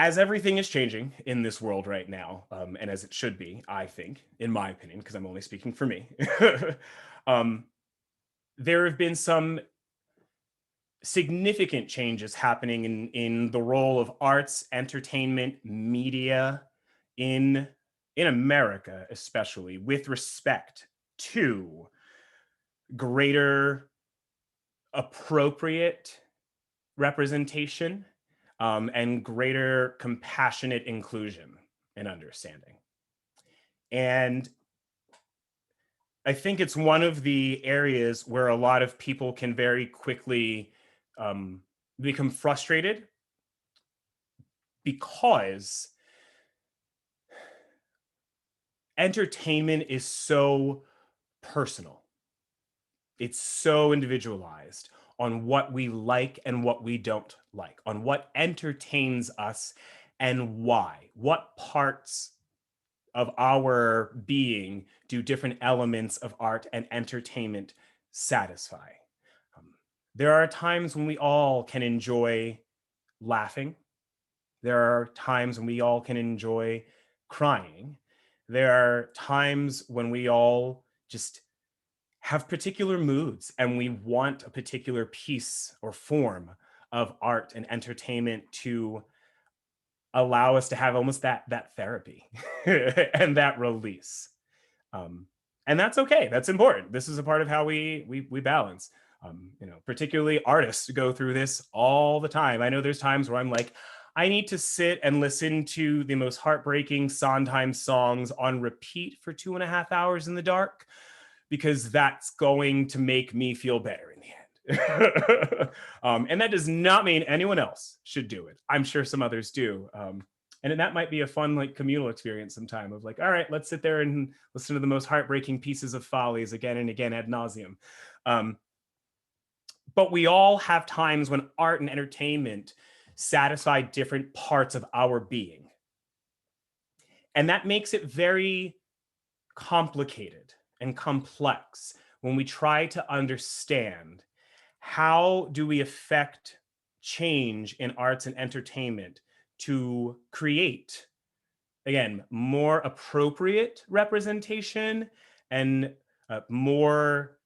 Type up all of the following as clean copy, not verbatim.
as everything is changing in this world right now, and as it should be, I think, in my opinion, because I'm only speaking for me, um, there have been some significant changes happening in the role of arts, entertainment, media in in America, especially with respect to greater appropriate representation, and greater compassionate inclusion and understanding. And I think it's one of the areas where a lot of people can very quickly um, become frustrated because entertainment is so personal. It's so individualized on what we like and what we don't like, on what entertains us and why, what parts of our being do different elements of art and entertainment satisfy. Um, there are times when we all can enjoy laughing. There are times when we all can enjoy crying. There are times when we all just have particular moods and we want a particular piece or form of art and entertainment to allow us to have almost that therapy and that release. Um, and that's okay. That's important. This is a part of how we balance. Particularly artists go through this all the time. I know there's times where I'm like, I need to sit and listen to the most heartbreaking Sondheim songs on repeat for 2.5 hours in the dark because that's going to make me feel better in the end. And that does not mean anyone else should do it. I'm sure some others do. And that might be a fun like communal experience sometime of like, all right, let's sit there and listen to the most heartbreaking pieces of follies again and again ad nauseum. Um, but we all have times when art and entertainment satisfy different parts of our being. And that makes it very complicated and complex when we try to understand how do we affect change in arts and entertainment to create, again, more appropriate representation and more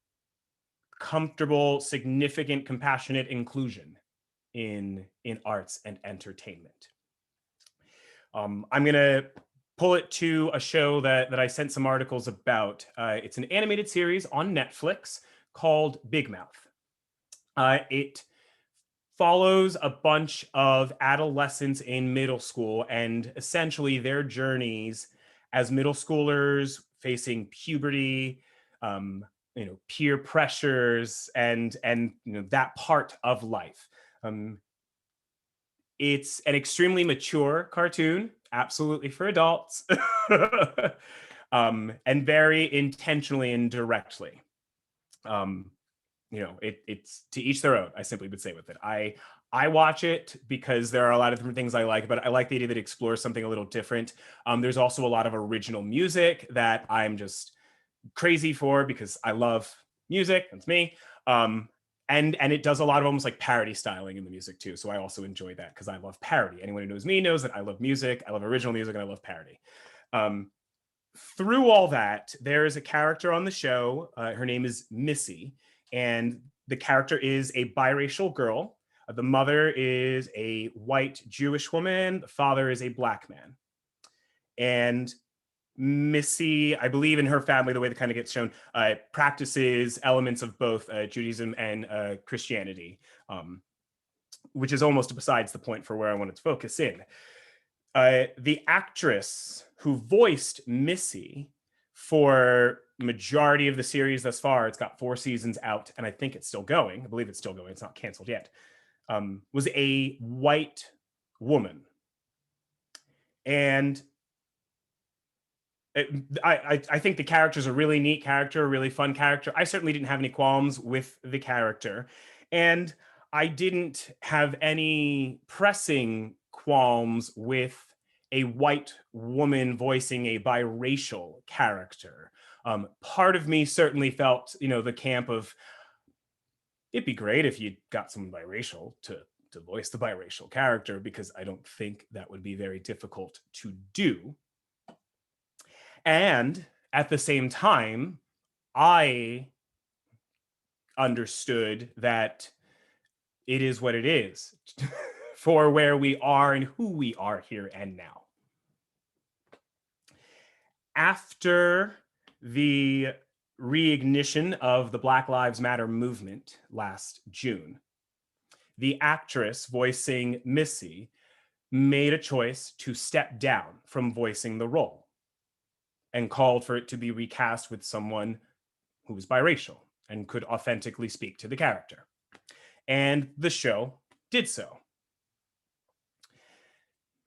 comfortable, significant, compassionate inclusion in arts and entertainment. I'm gonna pull it to a show that I sent some articles about. It's an animated series on Netflix called Big Mouth. It follows a bunch of adolescents in middle school and essentially their journeys as middle schoolers facing puberty, um, peer pressures, and that part of life. It's an extremely mature cartoon, absolutely for adults, and very intentionally and directly. Um, it's to each their own. I simply would say with it. I watch it because there are a lot of different things I like, but I like the idea that it explores something a little different. There's also a lot of original music that I'm just crazy for because I love music. That's me. And it does a lot of almost like parody styling in the music too. So I also enjoy that because I love parody. Anyone who knows me knows that I love music, I love original music, and I love parody. Um, Through all that, there is a character on the show. Her name is Missy, and the character is a biracial girl. The mother is a white Jewish woman. The father is a black man. And Missy, I believe in her family, the way that kind of gets shown, practices elements of both Judaism and Christianity, which is almost besides the point for where I wanted to focus in. The actress who voiced Missy for majority of the series thus far, it's got 4 seasons out, and I think it's still going. I believe it's still going. It's not canceled yet. Was a white woman. And I think the character is a really neat character, a really fun character. I certainly didn't have any qualms with the character. And I didn't have any pressing qualms with a white woman voicing a biracial character. Part of me certainly felt, the camp of it'd be great if you got someone biracial to to voice the biracial character because I don't think that would be very difficult to do. And at the same time, I understood that it is what it is for where we are and who we are here and now. After the reignition of the Black Lives Matter movement last June, the actress voicing Missy made a choice to step down from voicing the role and called for it to be recast with someone who was biracial and could authentically speak to the character. And the show did so.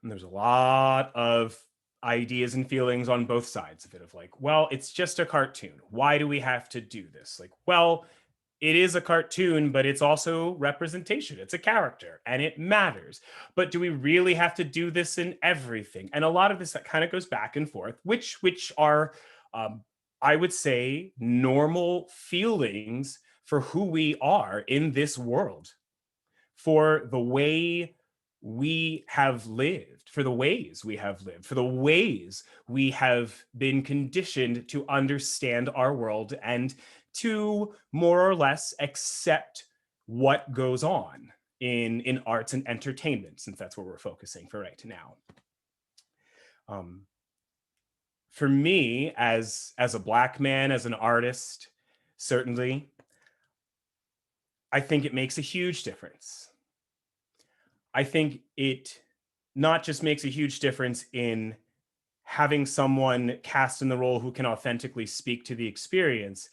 And there's a lot of ideas and feelings on both sides of it of like, well, it's just a cartoon. Why do we have to do this? Like, well, it is a cartoon, but it's also representation. It's a character and it matters. But do we really have to do this in everything? And a lot of this that kind of goes back and forth, which are, I would say, normal feelings for who we are in this world, for the way we have lived, for the ways we have lived, for the ways we have been conditioned to understand our world and to more or less accept what goes on in arts and entertainment, since that's where we're focusing for right now. For me, as a Black man, as an artist, certainly, I think it makes a huge difference. I think it not just makes a huge difference in having someone cast in the role who can authentically speak to the experience,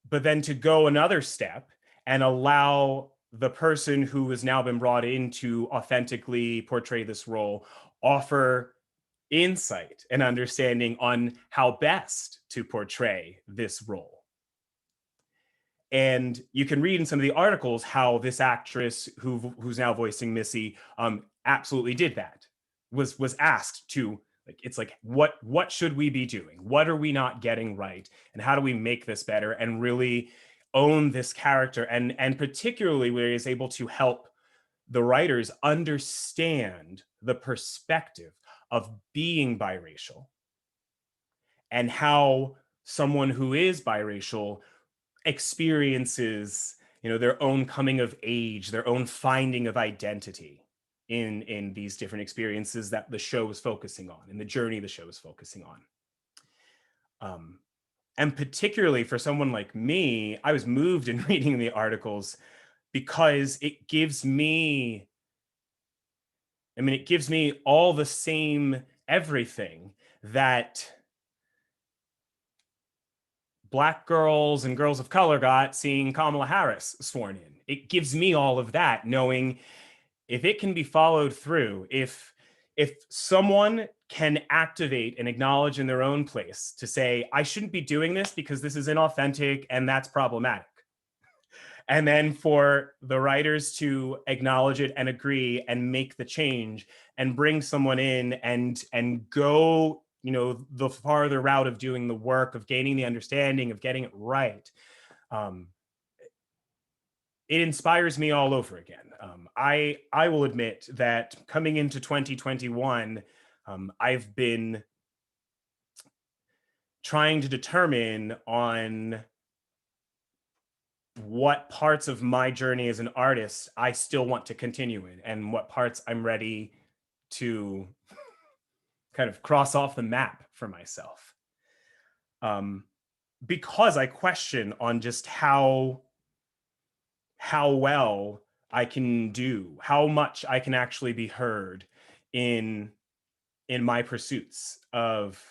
but then to go another step and allow the person who has now been brought in to authentically portray this role offer insight and understanding on how best to portray this role. And you can read in some of the articles how this actress who's now voicing Missy absolutely did that. Was asked to, like, it's like, what should we be doing? What are we not getting right? And how do we make this better and really own this character? And particularly where he's able to help the writers understand the perspective of being biracial and how someone who is biracial experiences, their own coming of age, their own finding of identity in these different experiences that the show is focusing on, in the journey the show is focusing on. And particularly for someone like me, I was moved in reading the articles because it gives me all the same everything that Black girls and girls of color got seeing Kamala Harris sworn in. It gives me all of that, knowing if it can be followed through, if someone can activate and acknowledge in their own place to say, I shouldn't be doing this because this is inauthentic and that's problematic. And then for the writers to acknowledge it and agree and make the change and bring someone in and go the farther route of doing the work, of gaining the understanding, of getting it right. It inspires me all over again. I will admit that coming into 2021, I've been trying to determine on what parts of my journey as an artist I still want to continue in and what parts I'm ready to kind of cross off the map for myself. Because I question on just how well I can do, how much I can actually be heard in my pursuits of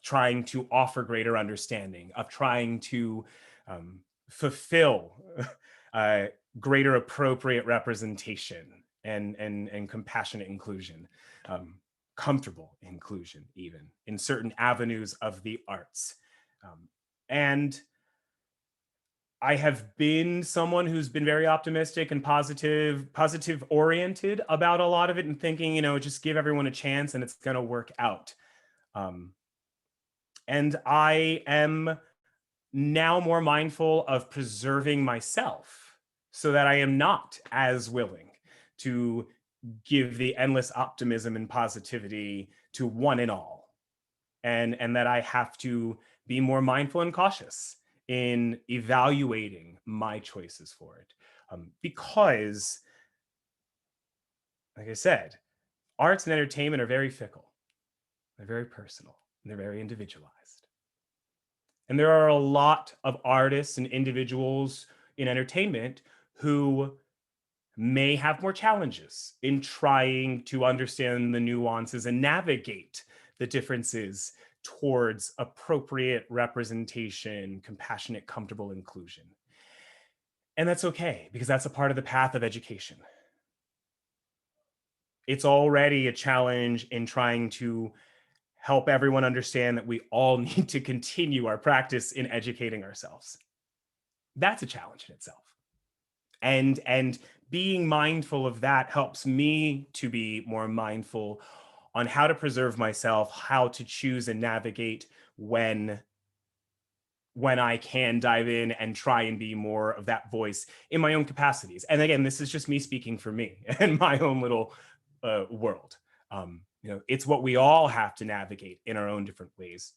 trying to offer greater understanding, of trying to fulfill greater appropriate representation and compassionate inclusion, comfortable inclusion, even in certain avenues of the arts. And I have been someone who's been very optimistic and positive oriented about a lot of it and thinking, just give everyone a chance and it's going to work out. And I am now more mindful of preserving myself so that I am not as willing to give the endless optimism and positivity to one and all. And that I have to be more mindful and cautious in evaluating my choices for it. Because, like I said, arts and entertainment are very fickle, they're very personal, and they're very individualized. And there are a lot of artists and individuals in entertainment who may have more challenges in trying to understand the nuances and navigate the differences towards appropriate representation, compassionate, comfortable inclusion. And that's okay because that's a part of the path of education. It's already a challenge in trying to help everyone understand that we all need to continue our practice in educating ourselves. That's a challenge in itself. And being mindful of that helps me to be more mindful on how to preserve myself, how to choose and navigate when I can dive in and try and be more of that voice in my own capacities. And again, this is just me speaking for me and my own little world. It's what we all have to navigate in our own different ways.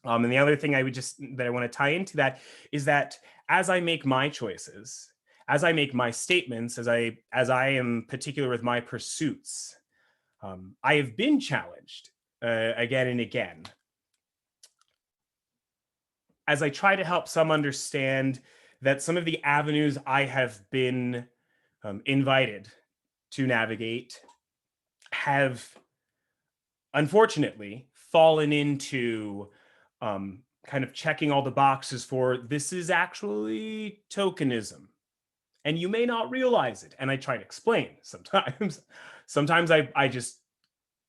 And the other thing that I want to tie into that is that as I make my choices, as I make my statements, as I am particular with my pursuits, I have been challenged again and again as I try to help some understand that some of the avenues I have been invited to navigate have unfortunately fallen into kind of checking all the boxes for this is actually tokenism. And you may not realize it. And I try to explain sometimes. sometimes I just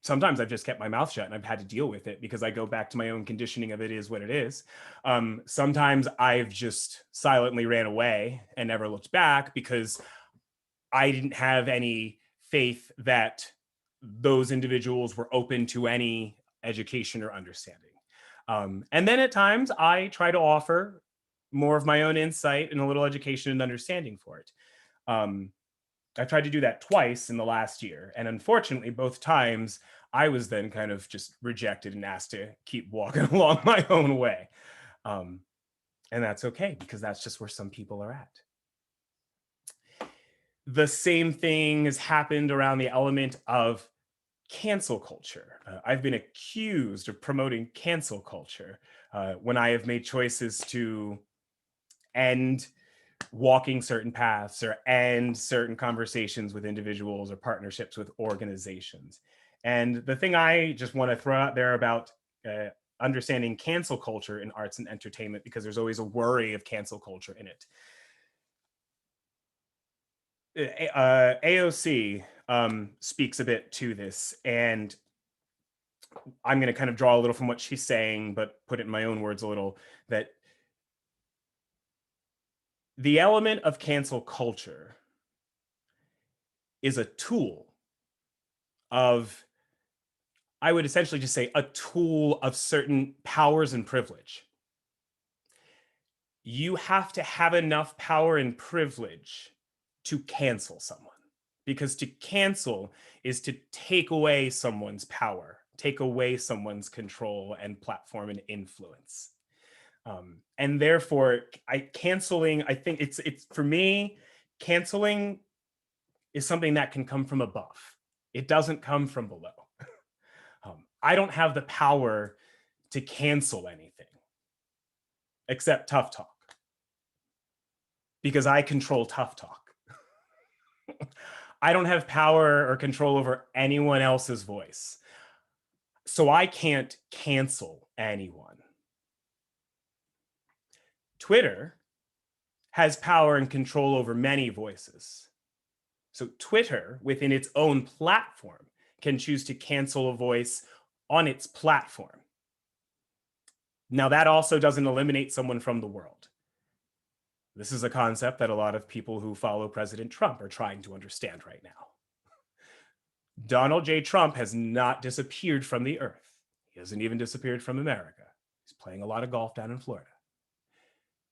Sometimes I've just kept my mouth shut and I've had to deal with it because I go back to my own conditioning of it is what it is. Sometimes I've just silently ran away and never looked back because I didn't have any faith that those individuals were open to any education or understanding. And then at times I try to offer more of my own insight and a little education and understanding for it. Um, I've tried to do that twice in the last year. And unfortunately, both times I was then kind of just rejected and asked to keep walking along my own way. Um, and that's okay because that's just where some people are at. The same thing has happened around the element of cancel culture. I've been accused of promoting cancel culture when I have made choices to end walking certain paths or end certain conversations with individuals or partnerships with organizations. And the thing I just want to throw out there about understanding cancel culture in arts and entertainment, because there's always a worry of cancel culture in it. AOC speaks a bit to this, and I'm going to kind of draw a little from what she's saying, but put it in my own words a little, that the element of cancel culture is a tool of, I would essentially just say, a tool of certain powers and privilege. You have to have enough power and privilege to cancel someone, because to cancel is to take away someone's power, take away someone's control and platform and influence. And therefore, I think it's for me, canceling is something that can come from above. It doesn't come from below. I don't have the power to cancel anything except Tough Talk because I control Tough Talk. I don't have power or control over anyone else's voice. So I can't cancel anyone. Twitter has power and control over many voices. So Twitter, within its own platform, can choose to cancel a voice on its platform. Now, that also doesn't eliminate someone from the world. This is a concept that a lot of people who follow President Trump are trying to understand right now. Donald J. Trump has not disappeared from the earth. He hasn't even disappeared from America. He's playing a lot of golf down in Florida.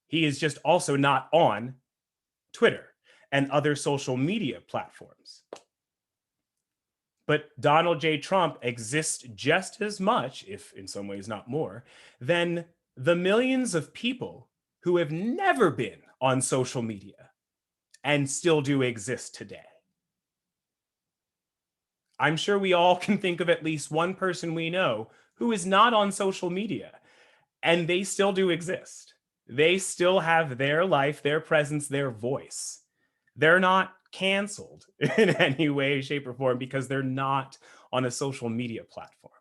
He is just also not on Twitter. and other social media platforms. But Donald J. Trump exists just as much, if in some ways not more, than the millions of people who have never been on social media and still do exist today. I'm sure we all can think of at least one person we know who is not on social media, and they still do exist. They still have their life, their presence, their voice. They're not canceled in any way, shape, or form because they're not on a social media platform.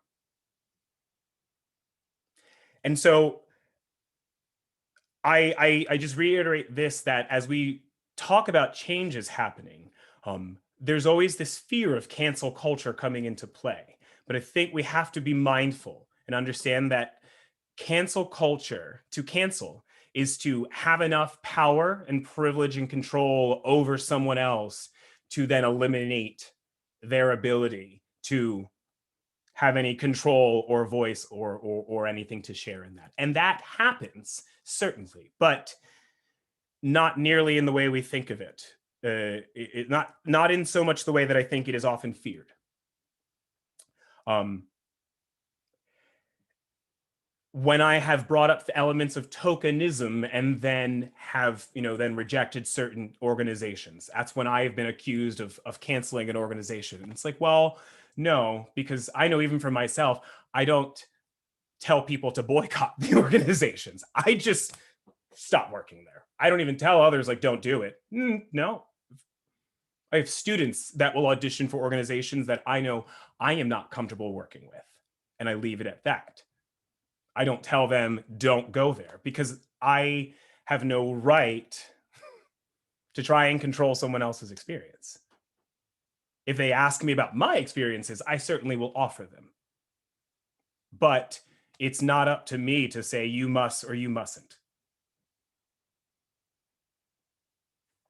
And so I just reiterate this, that as we talk about changes happening, there's always this fear of cancel culture coming into play. But I think we have to be mindful and understand that cancel culture, to cancel, is to have enough power and privilege and control over someone else to then eliminate their ability to have any control or voice or anything to share in that. And that happens, certainly, but not nearly in the way we think of it. Not in so much the way that I think it is often feared. Um, when I have brought up the elements of tokenism and then have, then rejected certain organizations, that's when I have been accused of canceling an organization. And it's like, well, no, because I know even for myself, I don't tell people to boycott the organizations. I just stop working there. I don't even tell others, like, don't do it. No. I have students that will audition for organizations that I know I am not comfortable working with, and I leave it at that. I don't tell them don't go there because I have no right to try and control someone else's experience. If they ask me about my experiences, I certainly will offer them. But it's not up to me to say you must or you mustn't.